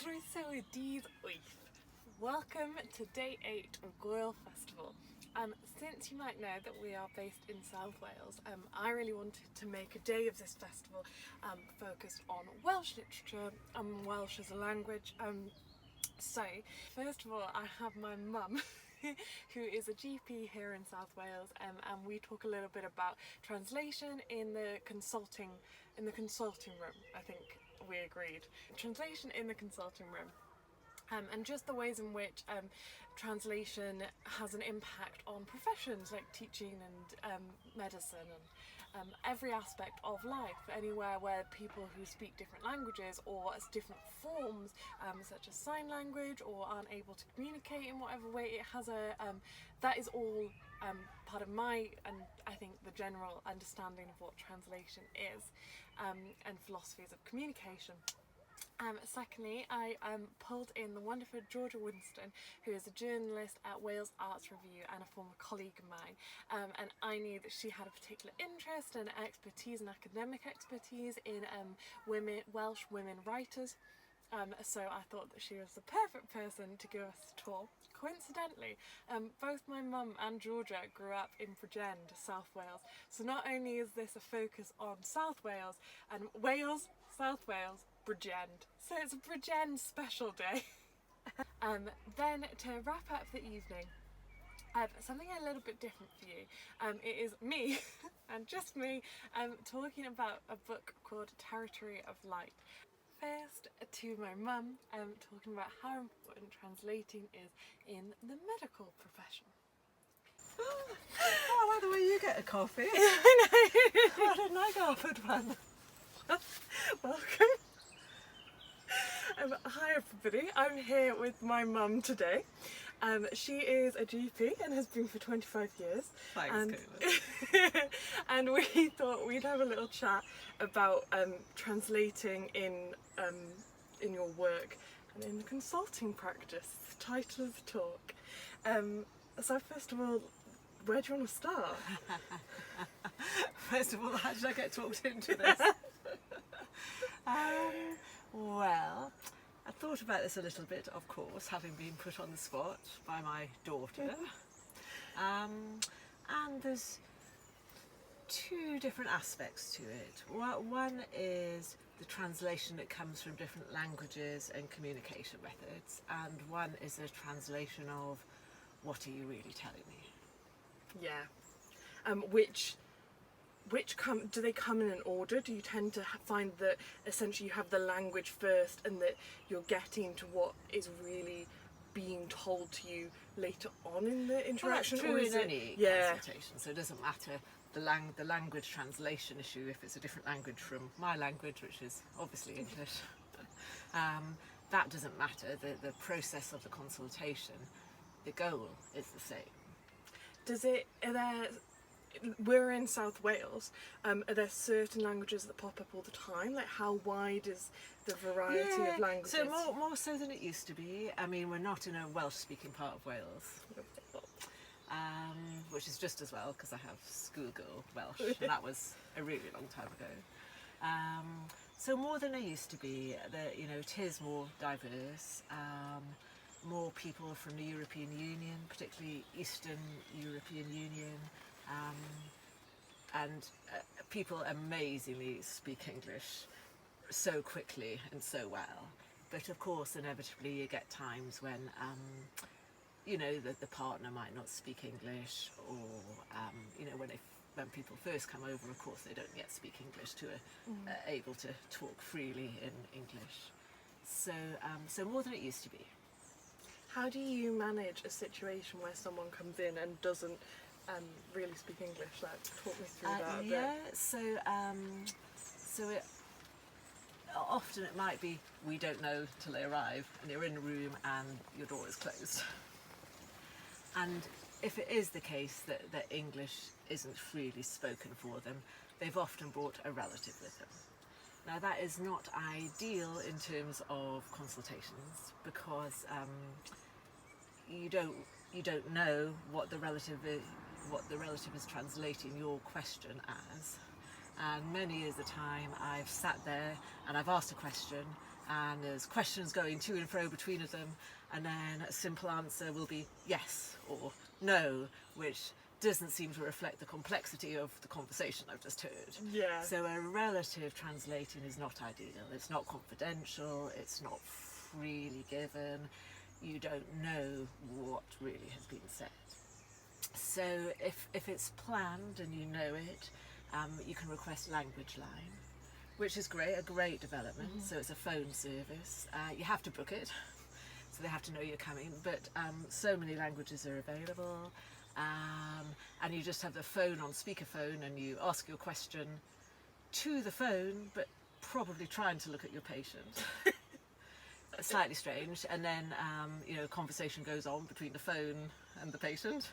Croeso I dydd 8. Welcome to day 8 of Gŵyl Festival. Since you might know that we are based in South Wales, I really wanted to make a day of this festival focused on Welsh literature and Welsh as a language. So, first of all, I have my mum, who is a GP here in South Wales, and we talk a little bit about translation in the consulting room. I think we agreed. Translation in the consulting room. And just the ways in which translation has an impact on professions like teaching and medicine and every aspect of life, anywhere where people who speak different languages or as different forms, such as sign language, or aren't able to communicate in whatever way, it has that is all part of my, and I think the general understanding of what translation is, and philosophies of communication. Secondly, I pulled in the wonderful Georgia Winstone, who is a journalist at Wales Arts Review and a former colleague of mine, and I knew that she had a particular interest and expertise and academic expertise in Welsh women writers, so I thought that she was the perfect person to give us a tour. Coincidentally, both my mum and Georgia grew up in Buren, South Wales, so not only is this a focus on South Wales and Wales, South Wales, Buren. So it's a Buren special day. Then to wrap up the evening, something a little bit different for you. It is me, and just me, talking about a book called Territory of Light. First to my mum, talking about how important translating is in the medical profession. Oh, I like the way you get a coffee. I know. Why didn't I go offered one? Welcome. Hi everybody, I'm here with my mum today. She is a GP and has been for 25 years. Thanks, and, Caitlin. and we thought we'd have a little chat about translating in your work and in the consulting practice, the title of the talk. So first of all, where do you want to start? First of all, how did I get talked into this? Well, I thought about this a little bit, of course, having been put on the spot by my daughter. And there's two different aspects to it. One is the translation that comes from different languages and communication methods, and one is a translation of what are you really telling me? Yeah. Do they come in an order? Do you tend to find that essentially you have the language first and that you're getting to what is really being told to you later on in the interaction? Well, that's true in any yeah. consultation, so it doesn't matter the language translation issue if it's a different language from my language, which is obviously English. That doesn't matter. The process of the consultation, the goal is the same. We're in South Wales. Are there certain languages that pop up all the time? Like, how wide is the variety of languages? So more so than it used to be. I mean, we're not in a Welsh-speaking part of Wales, which is just as well because I have schoolgirl Welsh, and that was a really long time ago. So more than it used to be. It is more diverse. More people from the European Union, particularly Eastern European Union. And people amazingly speak English so quickly and so well, but of course inevitably you get times when the partner might not speak English, or when people first come over, of course they don't yet speak English to able to talk freely in English. So more than it used to be. How do you manage a situation where someone comes in and doesn't really speak English? Like, talk me through that a bit. Yeah, so often it might be we don't know till they arrive and you're in the room and your door is closed. And if it is the case that English isn't freely spoken for them, they've often brought a relative with them. Now that is not ideal in terms of consultations, because you don't know what the relative is translating your question as, and many is the time I've sat there and I've asked a question and there's questions going to and fro between of them, and then a simple answer will be yes or no, which doesn't seem to reflect the complexity of the conversation I've just heard. Yeah. So a relative translating is not ideal. It's not confidential, it's not freely given, you don't know what really has been said. So if it's planned and you know it, you can request language line, which is great, a great development. So it's a phone service. You have to book it, so they have to know you're coming, but so many languages are available. And you just have the phone on speakerphone and you ask your question to the phone, but probably trying to look at your patient. Slightly strange. And then, conversation goes on between the phone and the patient,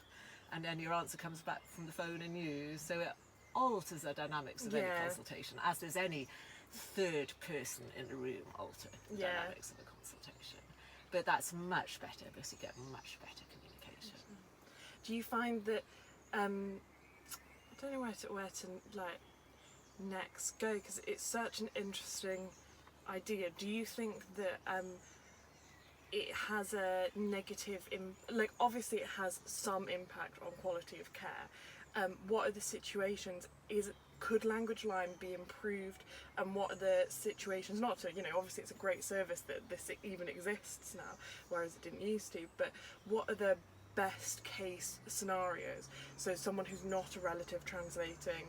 and then your answer comes back from the phone and you. So it alters the dynamics of any consultation, as does any third person in the room alter the dynamics of a consultation. But that's much better because you get much better communication. Do you find that I don't know where to like next go, because it's such an interesting idea. Do you think that it has a negative obviously it has some impact on quality of care? What are the situations? Could language line be improved, and what are the situations not to? Obviously it's a great service that this even exists now, whereas it didn't used to, but what are the best case scenarios? So someone who's not a relative translating,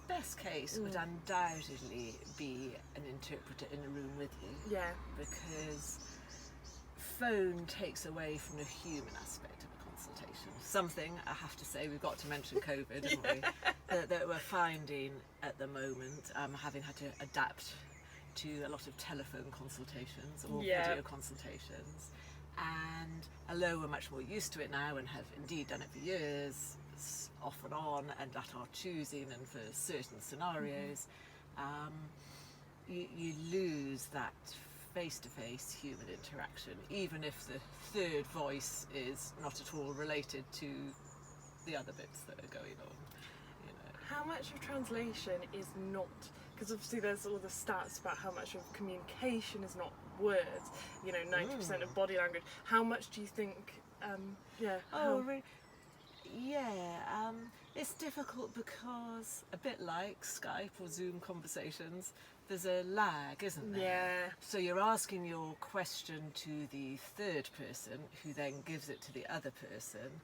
best case would undoubtedly be an interpreter in the room with you. Yeah. Because phone takes away from the human aspect of a consultation. Something, I have to say, we've got to mention COVID, haven't we? That we're finding at the moment, having had to adapt to a lot of telephone consultations or video consultations. And although we're much more used to it now and have indeed done it for years, off and on and at our choosing and for certain scenarios, you lose that face-to-face human interaction, even if the third voice is not at all related to the other bits that are going on. How much of translation is not, because obviously there's all the stats about how much of communication is not words, 90% of body language. How much do you think, it's difficult because, a bit like Skype or Zoom conversations, there's a lag, isn't there? Yeah. So you're asking your question to the third person, who then gives it to the other person,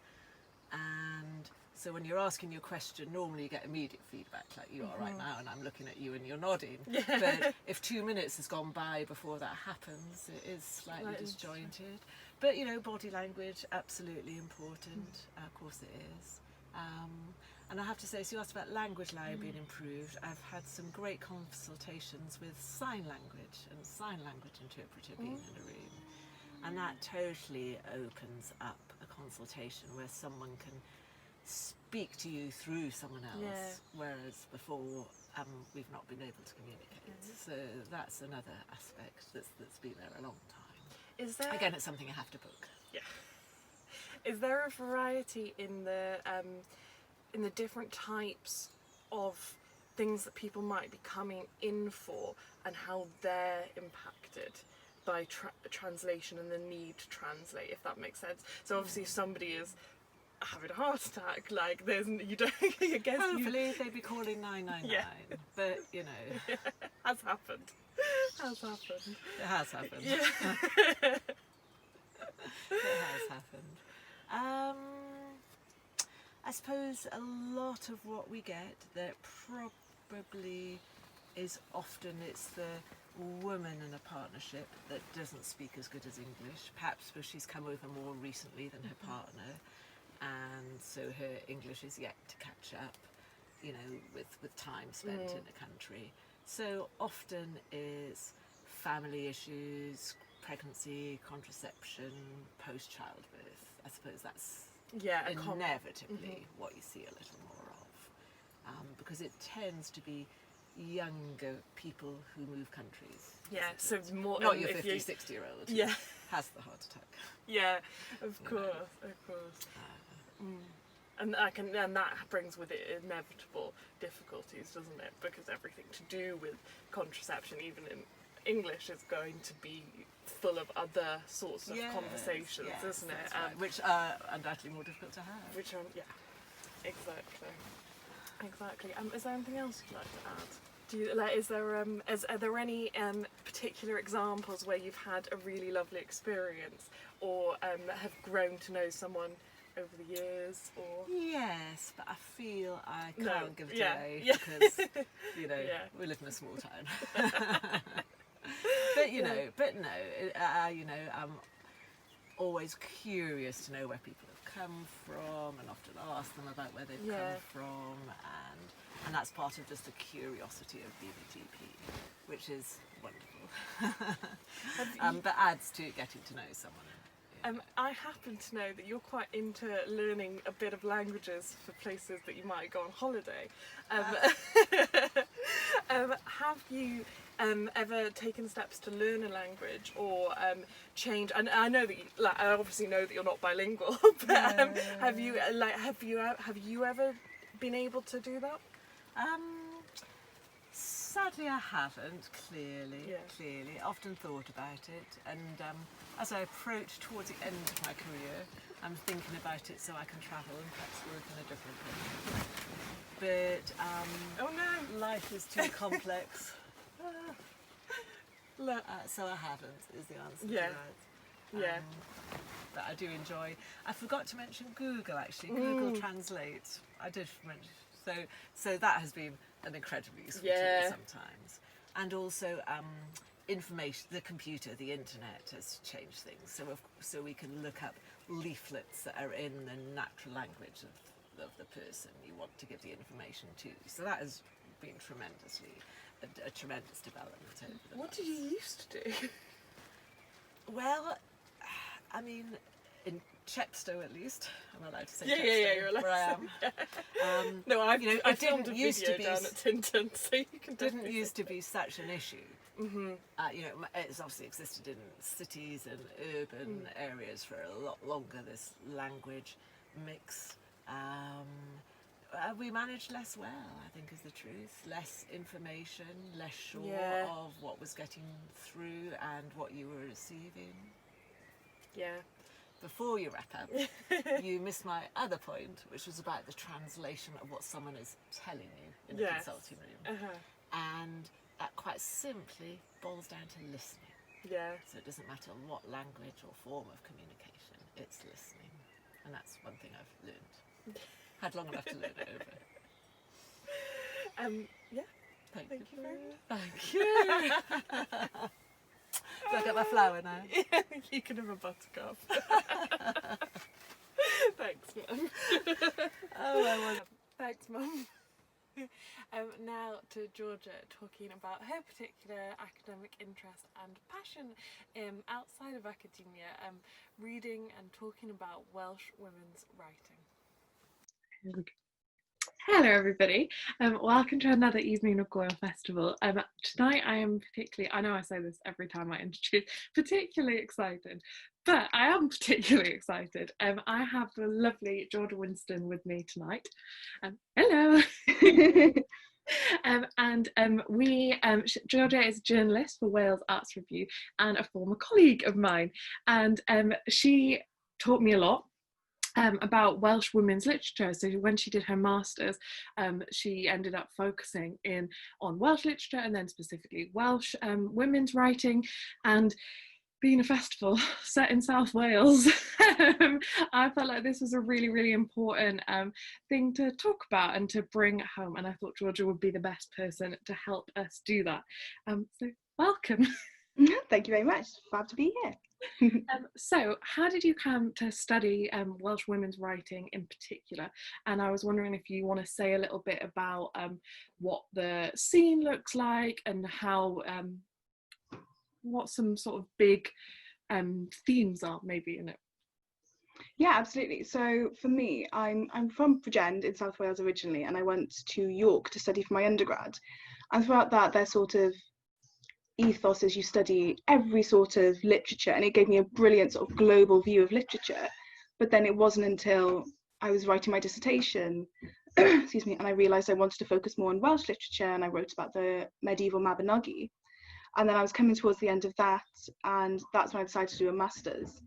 and so when you're asking your question, normally you get immediate feedback, like you are right now, and I'm looking at you and you're nodding. Yeah. But if 2 minutes has gone by before that happens, it is slightly disjointed. But body language, absolutely important. Of course it is. And I have to say, so you asked about language line being improved. I've had some great consultations with sign language and sign language interpreter being in the room. And that totally opens up a consultation where someone can speak to you through someone else, whereas before we've not been able to communicate. So that's another aspect that's been there a long time. Is there... Again, it's something you have to book. Yeah. Is there a variety in the different types of things that people might be coming in for, and how they're impacted by translation and the need to translate, if that makes sense? So obviously if somebody is having a heart attack, like you don't, I guess hopefully they'd be calling 999, but has happened. It has happened. Yeah. It has happened. I suppose a lot of what we get that probably is often it's the woman in a partnership that doesn't speak as good as English, perhaps because she's come over more recently than her partner, and so her English is yet to catch up, with time spent in the country. So often is family issues, pregnancy, contraception, post-childbirth. I suppose that's inevitably what you see a little more of, because it tends to be younger people who move countries. Yeah, so more... Not your 50, 60-year-old who has the heart attack. Yeah, of course. And that brings with it inevitable difficulties, doesn't it? Because everything to do with contraception, even in English is going to be full of other sorts of conversations, isn't it? Right. Which are undoubtedly more difficult to have. Which are, yeah, exactly. Is there anything else you'd like to add? Are there any particular examples where you've had a really lovely experience, or have grown to know someone over the years, or? Yes, but I feel I can't give it away Yeah. because we live in a small town. but I'm always curious to know where people have come from, and often ask them about where they've come from, and that's part of just the curiosity of being a GP, which is wonderful. But adds to getting to know someone. I happen to know that you're quite into learning a bit of languages for places that you might go on holiday. Have you ever taken steps to learn a language, or change? And I know that I obviously know that you're not bilingual, but have you ever been able to do that? Sadly, I haven't. Clearly, often thought about it, and as I approach towards the end of my career, I'm thinking about it so I can travel and perhaps work in a different country. But life is too complex. So I haven't, is the answer to that. But I do enjoy. I forgot to mention Google, actually. Google Translate. I did mention. So that has been an incredibly useful tool sometimes. And also information, the computer, the internet has changed things. So we can look up leaflets that are in the natural language of the person you want to give the information to. So that has been a tremendous development over the What did you used to do? Well, I mean, in Chepstow at least, I'm allowed to say Chepstow, you're allowed where I am. No, I filmed a used video to be down at Tinton, so you can. Didn't used to be such an issue. It's obviously existed in cities and urban areas for a lot longer. This language mix. We managed less well, I think, is the truth. Less information, less sure of what was getting through and what you were receiving. Yeah. Before you wrap up, you missed my other point, which was about the translation of what someone is telling you in the consulting room. And that quite simply boils down to listening. Yeah. So it doesn't matter what language or form of communication, it's listening. And that's one thing I've learned. Had long enough to learn it over. Thank you very much. Thank you. Do I get my flower now? Yeah, you can have a buttercup. Thanks, Mum. Thanks, Mum. Now to Georgia, talking about her particular academic interest and passion outside of academia, reading and talking about Welsh women's writing. Hello everybody, welcome to another evening of Gŵyl Festival. Tonight I am particularly, I know I say this every time I introduce, particularly excited, but I am particularly excited. I have the lovely Georgia Winstone with me tonight. Hello! Georgia is a journalist for Wales Arts Review and a former colleague of mine, and she taught me a lot about Welsh women's literature. So when she did her masters, she ended up focusing on Welsh literature and then specifically Welsh women's writing. And being a festival set in South Wales, I felt like this was a really, really important thing to talk about and to bring home. And I thought Georgia would be the best person to help us do that. So welcome. Thank you very much. Glad to be here. So how did you come to study Welsh women's writing in particular? And I was wondering if you want to say a little bit about what the scene looks like and how what some sort of big themes are maybe in it. Yeah, absolutely. So for me, I'm from Buren in South Wales originally, and I went to York to study for my undergrad. And throughout that, their sort of ethos is you study every sort of literature, and it gave me a brilliant sort of global view of literature. But then it wasn't until I was writing my dissertation, excuse me, and I realised I wanted to focus more on Welsh literature, and I wrote about the medieval Mabinogi. And then I was coming towards the end of that, and that's when I decided to do a master's,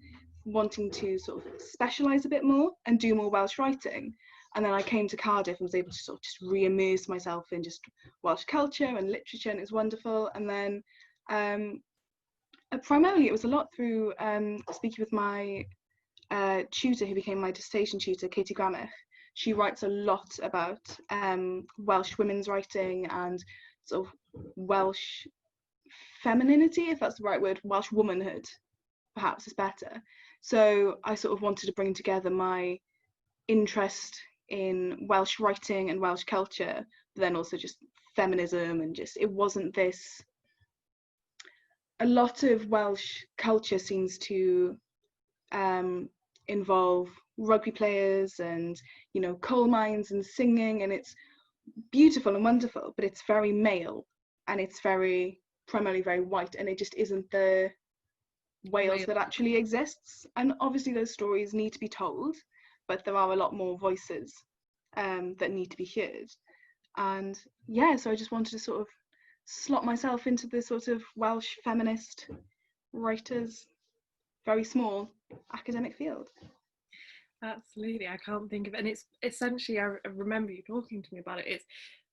wanting to sort of specialise a bit more and do more Welsh writing. And then I came to Cardiff and was able to sort of just re-immerse myself in just Welsh culture and literature, and it was wonderful. And then primarily it was a lot through speaking with my tutor, who became my dissertation tutor, Katie Gramich. She writes a lot about Welsh women's writing and sort of Welsh femininity, if that's the right word, Welsh womanhood, perhaps is better. So I sort of wanted to bring together my interest in Welsh writing and Welsh culture, but then also just feminism, and just, it wasn't this, a lot of Welsh culture seems to involve rugby players and, you know, coal mines and singing, and it's beautiful and wonderful, but it's very male, and it's very primarily very white, and it just isn't the Wales that actually exists. And obviously those stories need to be told, but there are a lot more voices that need to be heard. And yeah, so I just wanted to sort of slot myself into the sort of Welsh feminist writers, very small academic field. Absolutely, I can't think of it. And it's essentially, I remember you talking to me about it,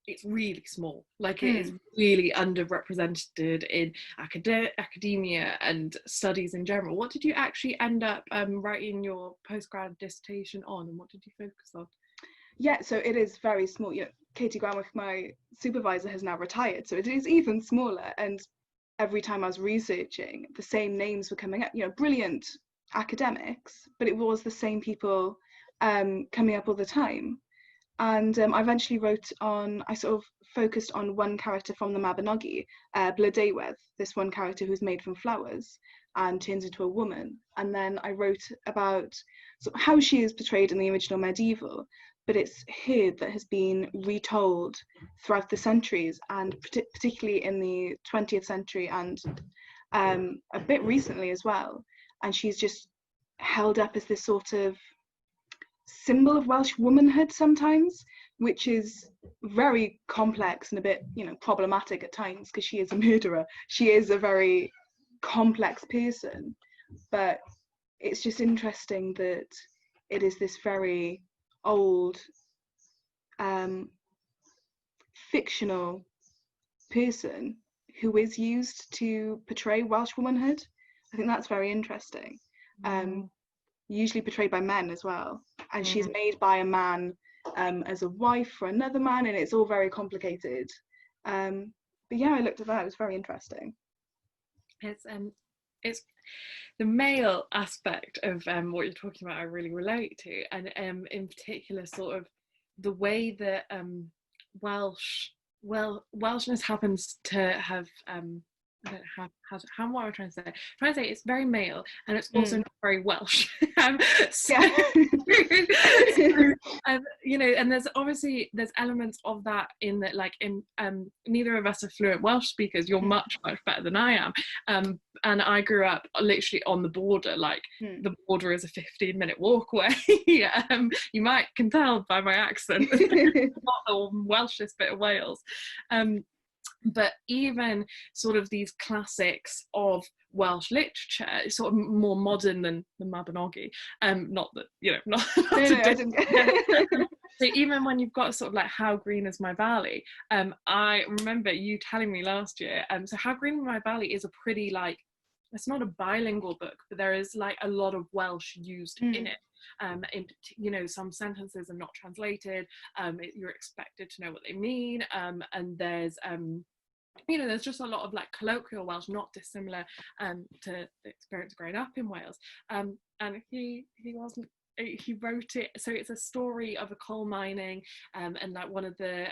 it's really small, like it is really underrepresented in academia and studies in general. What did you actually end up writing your postgrad dissertation on, and what did you focus on? Yeah, so it is very small. You know, Katie Gramich, my supervisor, has now retired, so it is even smaller. And every time I was researching, the same names were coming up, you know, brilliant academics, but it was the same people coming up all the time. And I eventually I sort of focused on one character from the Mabinogi, Blodeuwedd, this one character who's made from flowers and turns into a woman. And then I wrote about sort of how she is portrayed in the original medieval, but it's her that has been retold throughout the centuries, and particularly in the 20th century and a bit recently as well. And she's just held up as this sort of symbol of Welsh womanhood sometimes, which is very complex and a bit, you know, problematic at times, because she is a murderer. She is a very complex person, but it's just interesting that it is this very old fictional person who is used to portray Welsh womanhood. I think that's very interesting. Usually portrayed by men as well, and she's made by a man as a wife for another man, and it's all very complicated. But yeah, I looked at that, it was very interesting. It's the male aspect of what you're talking about I really relate to, and in particular sort of the way that Welshness happens to have I don't know how what am I trying to say? I'm trying to say it's very male, and it's also not very Welsh. So, you know, and there's elements of that in that, like in neither of us are fluent Welsh speakers. You're much better than I am, and I grew up literally on the border. Like the border is a 15-minute walk away. You can tell by my accent, not the Welshest bit of Wales. But even sort of these classics of Welsh literature, sort of more modern than the Mabinogi, not that, you know, not so even when you've got sort of like How Green Is My Valley, I remember you telling me last year, so How Green Is My Valley is a pretty, like, it's not a bilingual book, but there is like a lot of Welsh used in it. You know, some sentences are not translated, you're expected to know what they mean, and there's you know, there's just a lot of like colloquial Welsh, not dissimilar to the experience growing up in Wales. And he wrote it, so it's a story of a coal mining and like one of the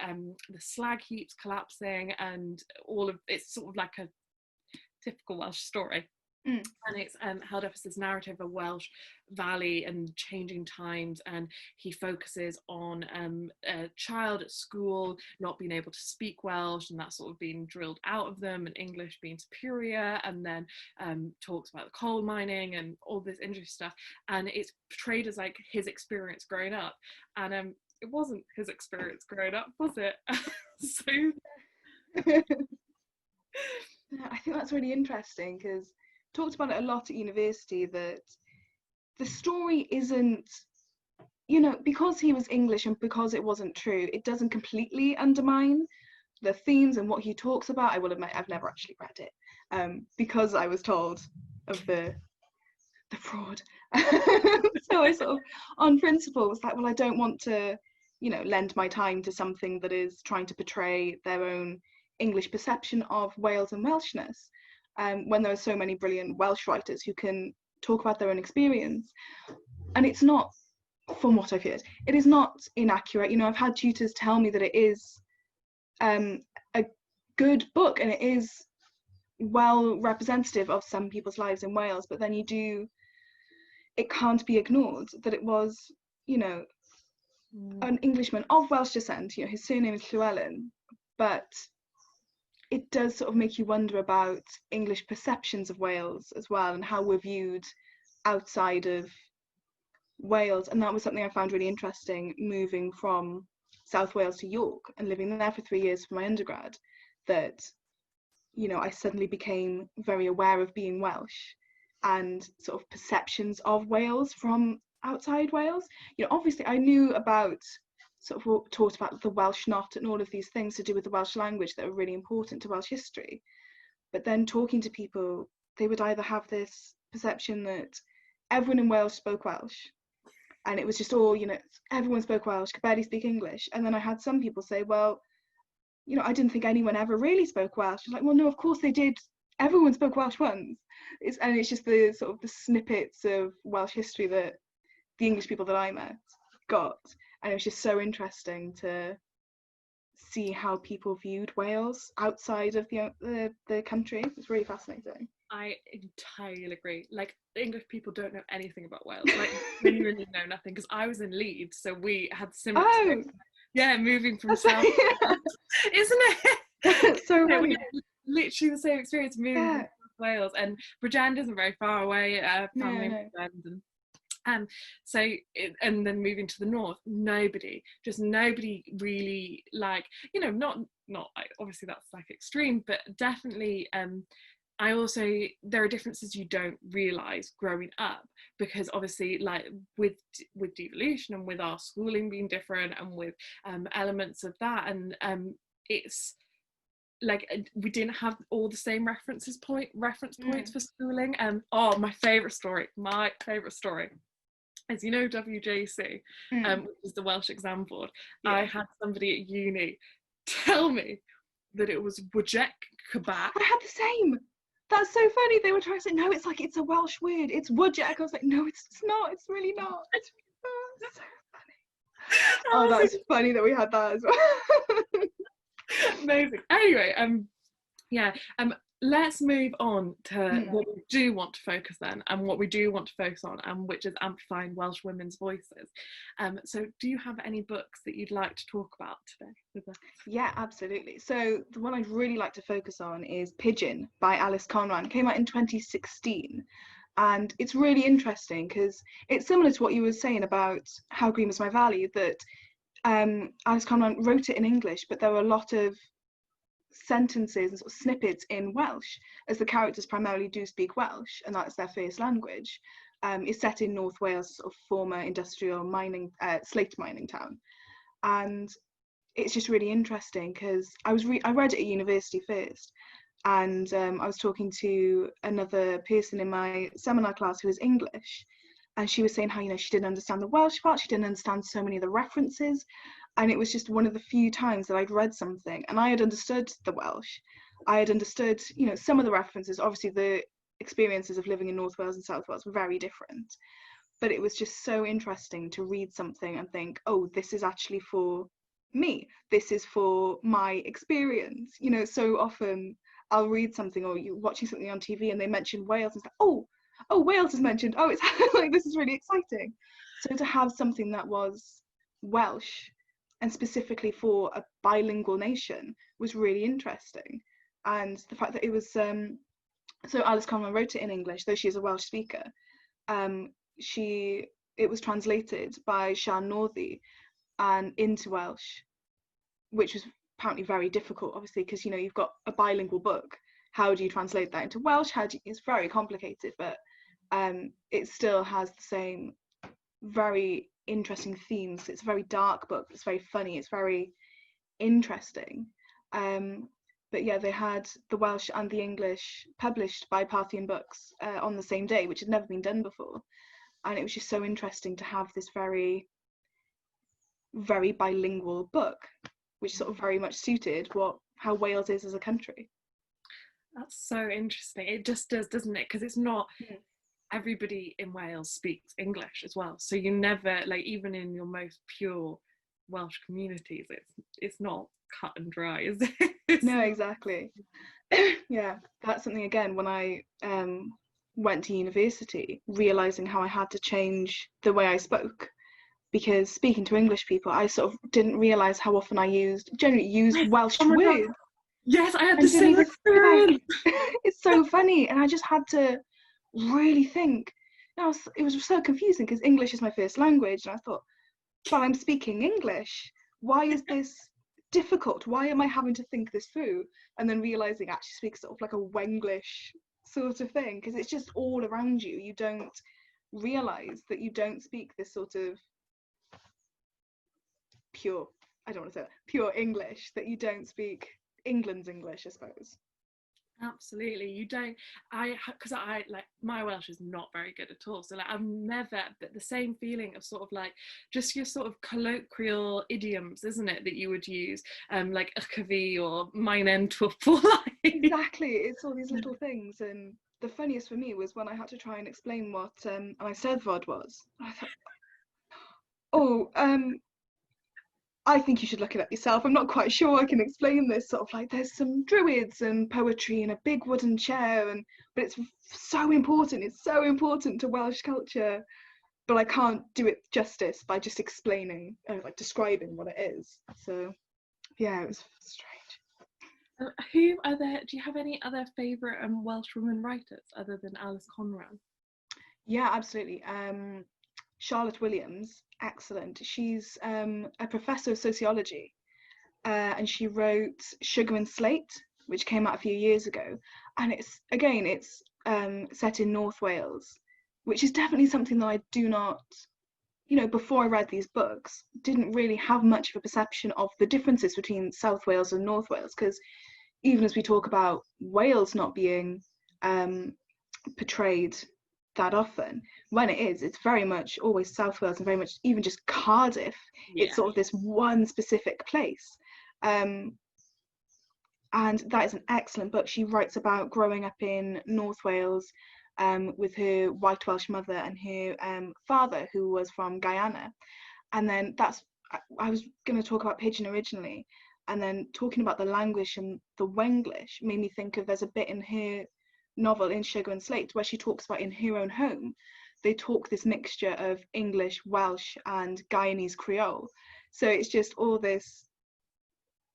slag heaps collapsing, and all of it's sort of like a typical Welsh story. And it's held up as this narrative of Welsh Valley and changing times, and he focuses on a child at school not being able to speak Welsh, and that sort of being drilled out of them, and English being superior, and then talks about the coal mining and all this interesting stuff, and it's portrayed as like his experience growing up, and it wasn't his experience growing up, was it? So I think that's really interesting because talked about it a lot at university, that the story isn't, because he was English and because it wasn't true, it doesn't completely undermine the themes and what he talks about. I will admit I've never actually read it, because I was told of the fraud. So I sort of, on principle, was like, well, I don't want to, lend my time to something that is trying to portray their own English perception of Wales and Welshness, when there are so many brilliant Welsh writers who can talk about their own experience. And it's not, from what I've heard, it is not inaccurate. I've had tutors tell me that it is a good book and it is well representative of some people's lives in Wales, but then it can't be ignored that it was, an Englishman of Welsh descent. His surname is Llewellyn, but it does sort of make you wonder about English perceptions of Wales as well, and how we're viewed outside of Wales. And that was something I found really interesting, moving from South Wales to York and living there for 3 years for my undergrad, that I suddenly became very aware of being Welsh and sort of perceptions of Wales from outside Wales. Obviously I knew about, sort of taught about the Welsh knot and all of these things to do with the Welsh language that are really important to Welsh history. But then talking to people, they would either have this perception that everyone in Wales spoke Welsh, and it was just all, everyone spoke Welsh, could barely speak English. And then I had some people say, well, I didn't think anyone ever really spoke Welsh. I was like, well, no, of course they did. Everyone spoke Welsh once. It's just the sort of the snippets of Welsh history that the English people that I met got. And it was just so interesting to see how people viewed Wales outside of the country. It's really fascinating. I entirely agree. Like, English people don't know anything about Wales. Like, genuinely know nothing. Because I was in Leeds, so we had similar. Oh, yeah, moving from South, isn't it? So yeah, funny. we had literally the same experience moving Yeah. from South Wales, and Bridgend isn't very far away. Family in No. Bridgend, and then moving to the north, nobody really, like, not like, obviously that's like extreme, but definitely I also, there are differences you don't realise growing up, because obviously, like, with devolution and with our schooling being different and with elements of that, and it's like we didn't have all the same reference points for schooling. My favourite story is, WJC, which is the Welsh exam board. Yeah. I had somebody at uni tell me that it was Wujek Kebab. I had the same. That's so funny. They were trying to say, no, it's a Welsh word. It's Wujek. I was like, no, it's not. It's really not. It's so funny. Oh, that's funny that we had that as well. Amazing. Anyway, let's move on to what we do want to focus then, and what we do want to focus on, and which is amplifying Welsh women's voices. So do you have any books that you'd like to talk about today with us? Yeah, absolutely. So the one I'd really like to focus on is Pigeon by Alice Conran. It came out in 2016. And it's really interesting because it's similar to what you were saying about How Green Was My Valley, that Alice Conran wrote it in English, but there were a lot of sentences and sort of snippets in Welsh, as the characters primarily do speak Welsh, and that's their first language. It's set in North Wales, sort of former industrial mining, slate mining town, and it's just really interesting because I read it at university first, and I was talking to another person in my seminar class who was English, and she was saying how, she didn't understand the Welsh part, she didn't understand so many of the references, and it was just one of the few times that I'd read something and I had understood the Welsh. I had understood, some of the references. Obviously the experiences of living in North Wales and South Wales were very different, but it was just so interesting to read something and think, oh, this is actually for me, this is for my experience. So often I'll read something, or you're watching something on TV and they mention Wales, and it's like, oh, Wales is mentioned, oh, it's like, this is really exciting. So to have something that was Welsh and specifically for a bilingual nation was really interesting. And the fact that it was so Alice Conran wrote it in English, though she is a Welsh speaker. It was translated by Sian Northy and into Welsh, which was apparently very difficult, obviously, because you've got a bilingual book how do you translate that into Welsh? It's very complicated, but it still has the same very interesting themes. It's a very dark book. It's very funny. It's very interesting. But yeah, they had the Welsh and the English published by Parthian Books on the same day, which had never been done before. And it was just so interesting to have this very, very bilingual book, which sort of very much suited how Wales is as a country. That's so interesting. It just does, doesn't it? Because it's not everybody in Wales speaks English as well. So you never, like, even in your most pure Welsh communities, it's not cut and dry, is it? No, exactly. Yeah, that's something, again, when I went to university, realising how I had to change the way I spoke. Because speaking to English people, I sort of didn't realise how often I generally used Welsh words. God. Yes, I had the same experience. It's so funny, and I just had to really think. It was so confusing because English is my first language, and I thought, but I'm speaking English. Why is this difficult? Why am I having to think this through? And then realising I actually speak sort of like a Wenglish sort of thing, because it's just all around you. You don't realise that you don't speak this sort of pure English, that you don't speak England's English, I suppose. Absolutely, you don't. Because I like, my Welsh is not very good at all, so like I've never, but the same feeling of sort of like just your sort of colloquial idioms, isn't it, that you would use, like ychydig or mae'n entwp. Exactly, it's all these little things. And the funniest for me was when I had to try and explain what an Eisteddfod was. I thought, I think you should look it up yourself. I'm not quite sure I can explain this. Sort of like, there's some druids and poetry and a big wooden chair, but it's so important. It's so important to Welsh culture. But I can't do it justice by just explaining, like describing what it is. So, yeah, it was strange. Do you have any other favourite Welsh women writers other than Alice Conran? Yeah, absolutely. Charlotte Williams, excellent. She's a professor of sociology, and she wrote Sugar and Slate, which came out a few years ago. And it's set in North Wales, which is definitely something that I do not, before I read these books, didn't really have much of a perception of the differences between South Wales and North Wales, because even as we talk about Wales not being portrayed that often, when it's very much always South Wales, and very much even just Cardiff. Yeah. It's sort of this one specific place, and that is an excellent book. She writes about growing up in North Wales with her white Welsh mother and her father, who was from Guyana. And then I was going to talk about Pidgin originally, and then talking about the language and the Wenglish made me think of, there's a bit in her novel in Sugar and Slate where she talks about, in her own home, they talk this mixture of English, Welsh and Guyanese Creole. So it's just all this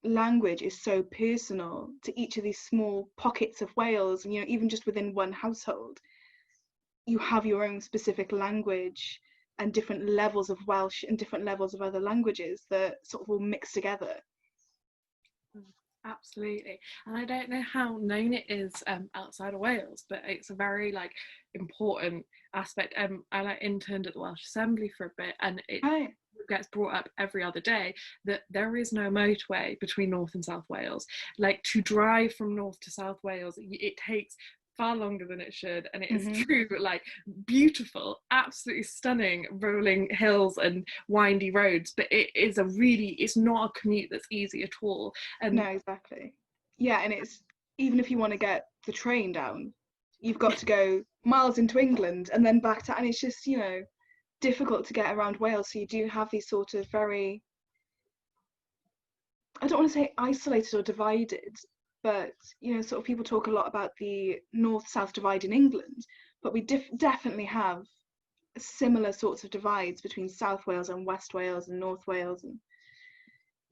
language is so personal to each of these small pockets of Wales, and even just within one household you have your own specific language and different levels of Welsh and different levels of other languages that sort of all mix together. Absolutely. And I don't know how known it is outside of Wales, but it's a very important aspect. I interned at the Welsh Assembly for a bit, and it gets brought up every other day that there is no motorway between North and South Wales. Like, to drive from North to South Wales, it takes far longer than it should, and it is true, beautiful, absolutely stunning rolling hills and windy roads, but it's not a commute that's easy at all. No, exactly. Yeah, and it's, even if you want to get the train down, you've got to go miles into England and then back to, and it's just difficult to get around Wales. So you do have these sort of very, I don't want to say isolated or divided, but sort of people talk a lot about the north-south divide in England, but we definitely have similar sorts of divides between South Wales and West Wales and North Wales, and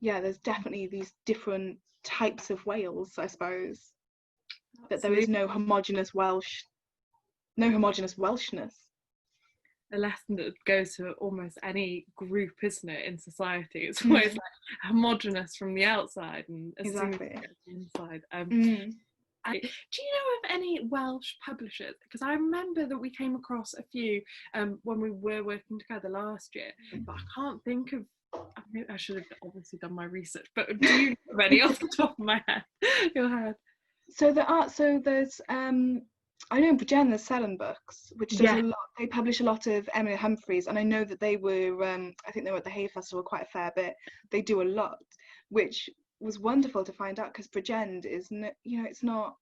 yeah, there's definitely these different types of Wales, I suppose. Absolutely. That there is no homogenous Welshness. A lesson that goes to almost any group, isn't it, in society? It's always homogenous from the outside and exactly. As soon as you get to the inside. Do you know of any Welsh publishers? Because I remember that we came across a few when we were working together last year, but I can't think of. I should have obviously done my research, but do you know of any off the top of my head? Your head. So there's I know in Buren there's Selling Books, which does a lot. They publish a lot of Emily Humphreys, and I know that they were I think they were at the Hay Festival quite a fair bit. They do a lot, which was wonderful to find out, because Bridgend is it's not,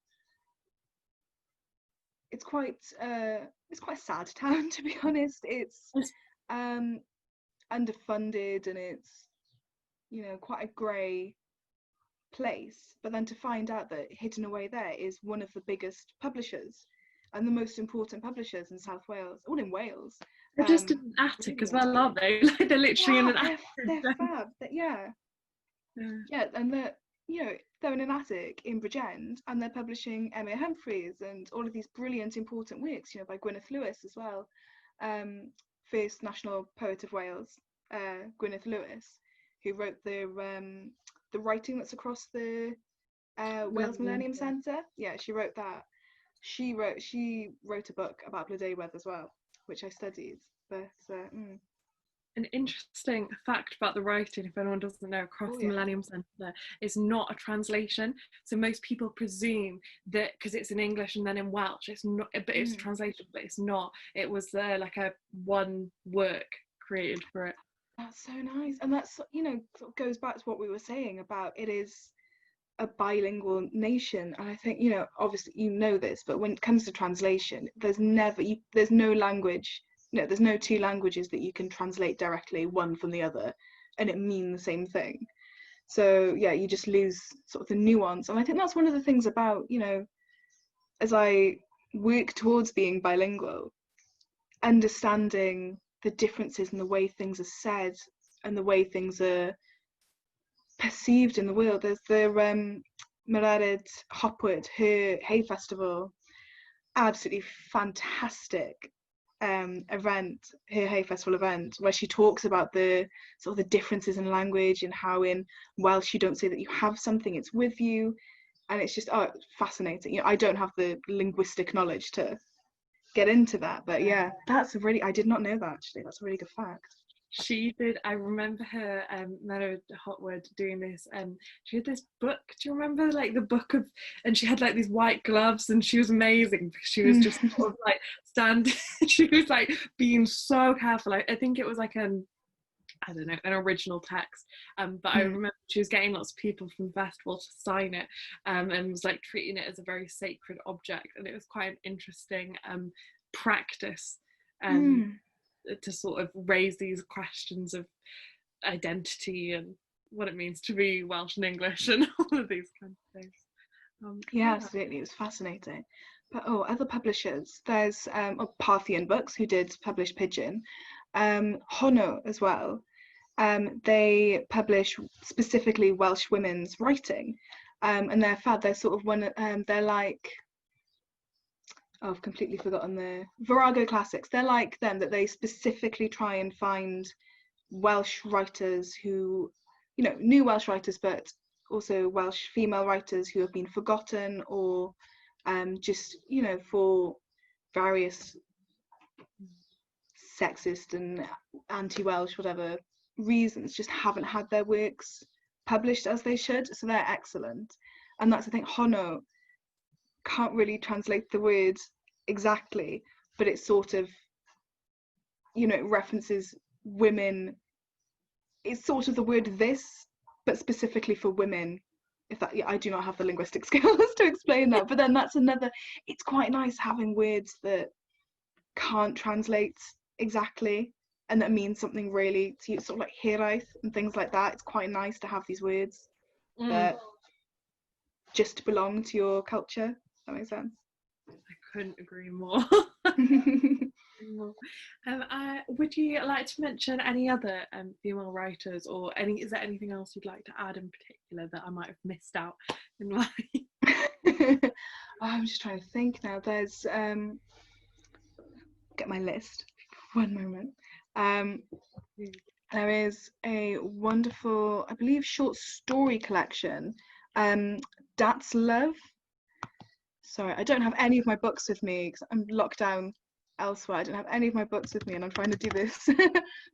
it's quite a sad town, to be honest. It's underfunded, and it's quite a grey place. But then to find out that hidden away there is one of the biggest publishers and the most important publishers in South Wales, all in Wales. They're just in an attic as well, aren't they? Like they're literally in an attic. They're fab. And they're in an attic in Bridgend, and they're publishing Emma Humphreys and all of these brilliant, important works, by Gwyneth Lewis as well. First National Poet of Wales, Gwyneth Lewis, who wrote the writing that's across the Wales Millennium Centre. Yeah, she wrote that. She wrote a book about Blodeuwedd as well, which I studied. But an interesting fact about the writing, if anyone doesn't know, across the Millennium Centre is not a translation. So most people presume that because it's in English and then in Welsh, it's not, but it's translated, but it's not. It was like a one work created for it. That's so nice. And that's, sort of goes back to what we were saying about it is a bilingual nation. And I think, obviously this, but when it comes to translation, there's no language. No, there's no two languages that you can translate directly one from the other and it mean the same thing. So you just lose sort of the nuance. And I think that's one of the things about, as I work towards being bilingual, understanding the differences in the way things are said and the way things are perceived in the world. There's the Mararid Hopwood, her Hay Festival, absolutely fantastic event, her Hay Festival event, where she talks about the sort of the differences in language and how in Welsh you don't say that you have something, it's with you, and it's just fascinating. I don't have the linguistic knowledge to get into that, but I did not know that, actually. That's a really good fact. She did. I remember her, Mara Hotwood, doing this. She had this book. Do you remember, like the book of? And she had like these white gloves, and she was amazing because she was just sort of like standing. She was like being so careful. I think it was like I don't know, an original text. But I remember she was getting lots of people from the festival to sign it, and was like treating it as a very sacred object. And it was quite an interesting practice. To sort of raise these questions of identity and what it means to be Welsh and English and all of these kinds of things. Absolutely, it was fascinating. But other publishers, there's Parthian Books, who did publish Pigeon, Honno as well. They publish specifically Welsh women's writing, and they're fab. They're sort of one. They're like, I've completely forgotten the Virago Classics. They're like them, that they specifically try and find Welsh writers who, new Welsh writers, but also Welsh female writers who have been forgotten or just, for various sexist and anti-Welsh, whatever reasons, just haven't had their works published as they should. So they're excellent. And that's, I think, Honno can't really translate the word exactly, but it's sort of, it references women. It's sort of the word this, but specifically for women. If that, I do not have the linguistic skills to explain that, but then that's another. It's quite nice having words that can't translate exactly and that mean something really to you, sort of like hiraeth and things like that. It's quite nice to have these words that just belong to your culture. Does that make sense? I couldn't agree more. Would you like to mention any other female writers, or is there anything else you'd like to add in particular that I might have missed out in my I'm just trying to think now. There's get my list. One moment. There is a wonderful, I believe, short story collection, That's Love, sorry, I don't have any of my books with me because I'm locked down elsewhere. I don't have any of my books with me, and I'm trying to do this.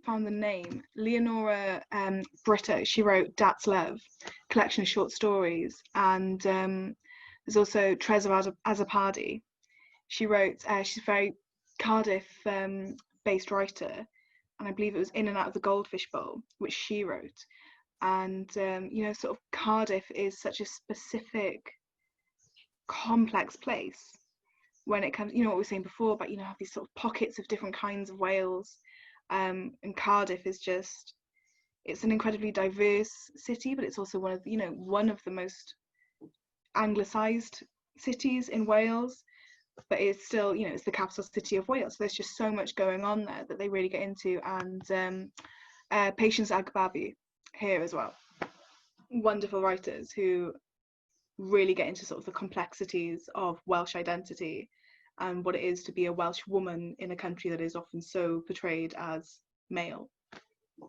Found the name. Leonora Britta. She wrote Dat's Love, collection of short stories, and there's also Trezor Azzopardi. She wrote. She's a very Cardiff-based writer, and I believe it was In and Out of the Goldfish Bowl, which she wrote. And you know, sort of Cardiff is such a specific, complex place when it comes, you know, what we were saying before about, you know, have these sort of pockets of different kinds of Wales, and Cardiff is just, it's an incredibly diverse city, but it's also one of, you know, one of the most anglicised cities in Wales, but it's still, you know, it's the capital city of Wales, so there's just so much going on there that they really get into. And Patience Agbabi here as well, wonderful writers who really get into sort of the complexities of Welsh identity and what it is to be a Welsh woman in a country that is often so portrayed as male.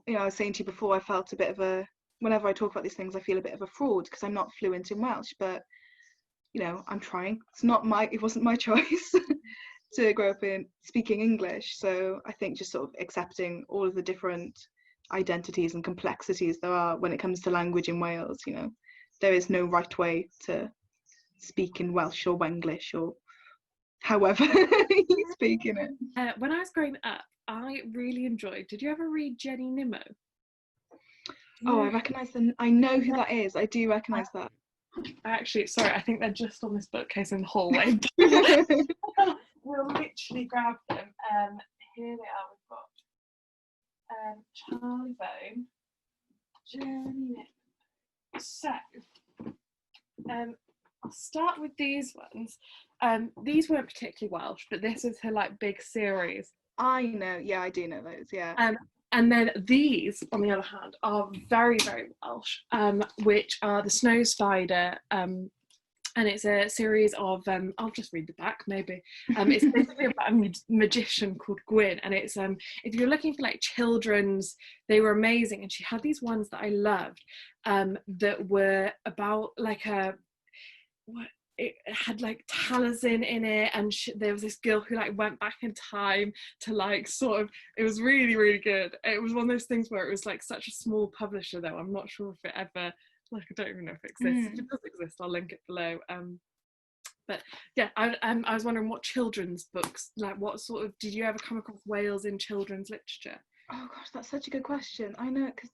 You know, I was saying to you before, I felt a bit of a, whenever I talk about these things, I feel a bit of a fraud because I'm not fluent in Welsh, but you know, I'm trying. It wasn't my choice to grow up in speaking English. So I think just sort of accepting all of the different identities and complexities there are when it comes to language in Wales, you know, there is no right way to speak in Welsh or Wenglish or however you speak in it. When I was growing up, I really enjoyed, did you ever read Jenny Nimmo? Oh, I recognise them. I know who that is. I do recognise that. Actually, sorry, I think they're just on this bookcase in the hallway. We'll literally grab them. Here they are. We've got Charlie Bone, Jenny Nimmo. So, I'll start with these ones. These weren't particularly Welsh, but this is her like big series. I know, yeah, I do know those, yeah. And then these, on the other hand, are very, very Welsh, which are the Snow Spider, and it's a series of, I'll just read the back maybe. It's basically about a magician called Gŵyl, and it's, if you're looking for like children's, they were amazing, and she had these ones that I loved, that were about like it had like Taliesin in it, and there was this girl who like went back in time to like sort of, it was really, really good. It was one of those things where it was like such a small publisher though, I'm not sure if it ever, like I don't even know if it exists. If it does exist, I'll link it below. But yeah, I was wondering what children's books, like what sort of, did you ever come across Wales in children's literature? Oh gosh, that's such a good question. I know, because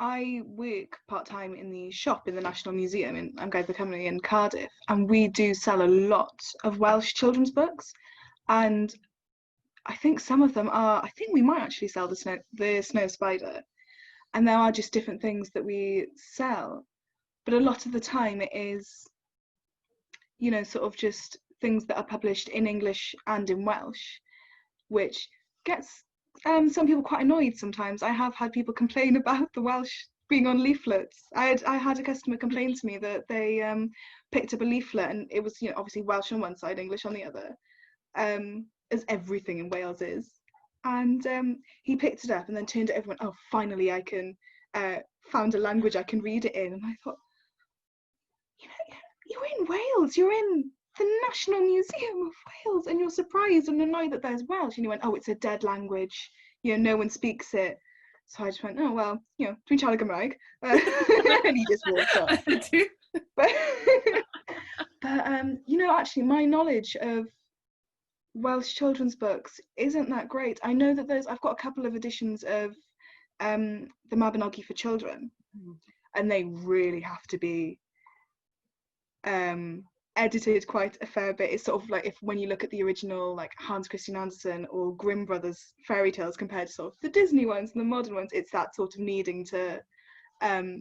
I work part-time in the shop in the National Museum in the Cymru in Cardiff, and we do sell a lot of Welsh children's books, and I think some of them are, I think we might actually sell the Snow Spider, and there are just different things that we sell, but a lot of the time it is, you know, sort of just things that are published in English and in Welsh, which gets some people quite annoyed sometimes. I have had people complain about the Welsh being on leaflets. I had a customer complain to me that they picked up a leaflet and it was, you know, obviously Welsh on one side, English on the other, as everything in Wales is. And he picked it up and then turned it over and went, oh, finally I can found a language I can read it in. And I thought, you know, you're in Wales, you're in the National Museum of Wales, and you're surprised and annoyed that there's Welsh. And he went, oh, it's a dead language, you know, no one speaks it. So I just went, oh, well, you know, dwi'n siarad Gymraeg. And he just walked off. But you know, actually, my knowledge of Welsh children's books isn't that great. I know that I've got a couple of editions of the Mabinogi for children, and they really have to be edited quite a fair bit. It's sort of like when you look at the original like Hans Christian Andersen or Grimm Brothers fairy tales compared to sort of the Disney ones and the modern ones, it's that sort of needing to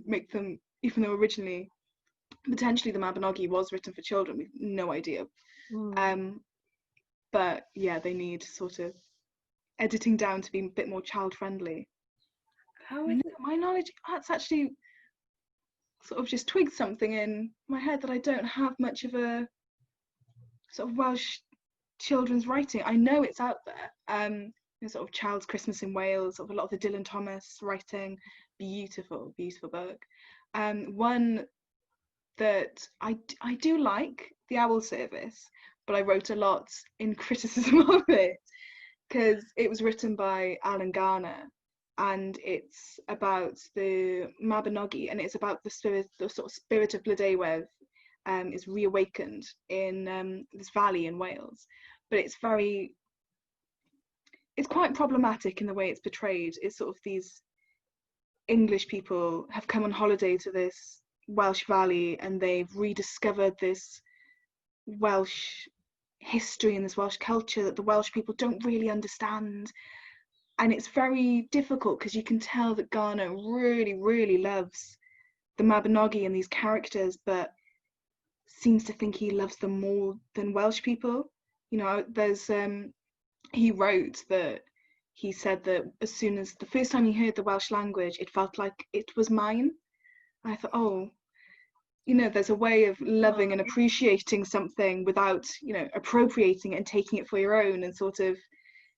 make them, even though originally potentially the Mabinogi was written for children, we've no idea. But yeah, they need sort of editing down to be a bit more child friendly. How is it? My knowledge, that's actually sort of just twigged something in my head that I don't have much of a sort of Welsh children's writing. I know it's out there. Sort of Child's Christmas in Wales, sort of a lot of the Dylan Thomas writing, beautiful, beautiful book. One that I do like the owl service, but I wrote a lot in criticism of it because it was written by Alan Garner, and it's about the Mabinogi, and it's about the sort of spirit of Blodeuwedd is reawakened in this valley in Wales. But it's quite problematic in the way it's portrayed. It's sort of these English people have come on holiday to this Welsh valley, and they've rediscovered this Welsh history and this Welsh culture that the Welsh people don't really understand. And it's very difficult because you can tell that Garner really, really loves the Mabinogi and these characters, but seems to think he loves them more than Welsh people. You know, there's he wrote that he said that as soon as the first time he heard the Welsh language, it felt like it was mine. And I thought, oh, you know, there's a way of loving and appreciating something without, you know, appropriating it and taking it for your own, and sort of,